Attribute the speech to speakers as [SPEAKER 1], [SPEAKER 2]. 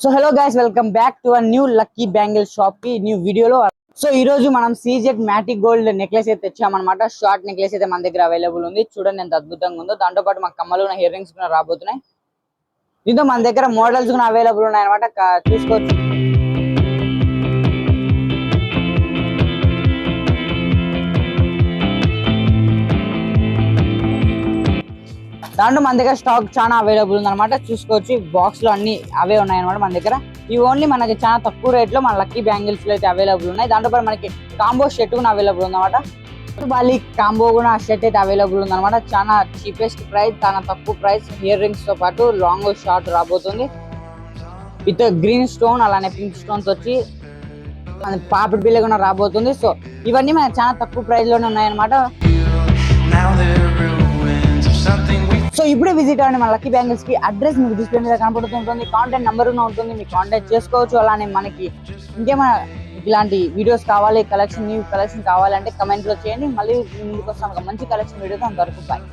[SPEAKER 1] So hello guys, welcome back to a new lucky bangle shop కి new వీడియోలో. So ఈ రోజు మనం సీజెడ్ మ్యాటిక్ గోల్డ్ నెక్లెస్ అయితే తెచ్చామన్నమాట. షార్ట్ నెక్లెస్ అయితే మన దగ్గర అవైలబుల్ ఉంది. చూడండి ఎంత అద్భుతంగా ఉందో. దాంతో పాటు మాకు కమ్మలు ఇయర్ రింగ్స్ కూడా రాబోతున్నాయి. దీంతో మన దగ్గర మోడల్స్ కూడా అవైలబుల్ ఉన్నాయి అనమాట. చూసుకోవచ్చు. దాంట్లో మన దగ్గర స్టాక్ చాలా అవైలబుల్ ఉంది అనమాట. చూసుకోవచ్చు. బాక్స్ లో అన్ని అవే ఉన్నాయి అనమాట మన దగ్గర. ఇవి ఓన్లీ మనకి చాలా తక్కువ రేట్ లో మన లక్కీ బ్యాంగిల్స్ లో అయితే అవైలబుల్ ఉన్నాయి. దాంట్లో పాటు మనకి కాంబో షర్ట్ కూడా అవైలబుల్ ఉందన్నమాట. బాలి కాంబో కూడా షర్ట్ అయితే అవైలబుల్ ఉంది అనమాట. చాలా చీపెస్ట్ ప్రైస్, చాలా తక్కువ ప్రైస్. ఇయర్ రింగ్స్ తో పాటు లాంగ్ షార్ట్ రాబోతుంది విత్ గ్రీన్ స్టోన్, అలానే పింక్ స్టోన్స్ వచ్చి పాపిడి బిల్ల కూడా రాబోతుంది. సో ఇవన్నీ మనకి చాలా తక్కువ ప్రైస్ లోనే ఉన్నాయన్నమాట. సో ఇప్పుడే విజిట్ అవ్వండి మన లక్కీ బ్యాంగిల్స్ కి. అడ్రస్ మీకు డిస్ప్లే మీద కనపడుతుంటుంది. కాంటాక్ట్ నెంబర్ కూడా ఉంటుంది, మీకు కాంటాక్ట్ చేసుకోవచ్చు. అలానే మనకి ఇంకేమైనా ఇలాంటి వీడియోస్ కావాలి, న్యూ కలెక్షన్ కావాలంటే కమెంట్ లో చేయండి. మళ్ళీ ముందుకు వస్తాను ఒక మంచి కలెక్షన్ వీడియోతో. అంతవరకు బాయ్.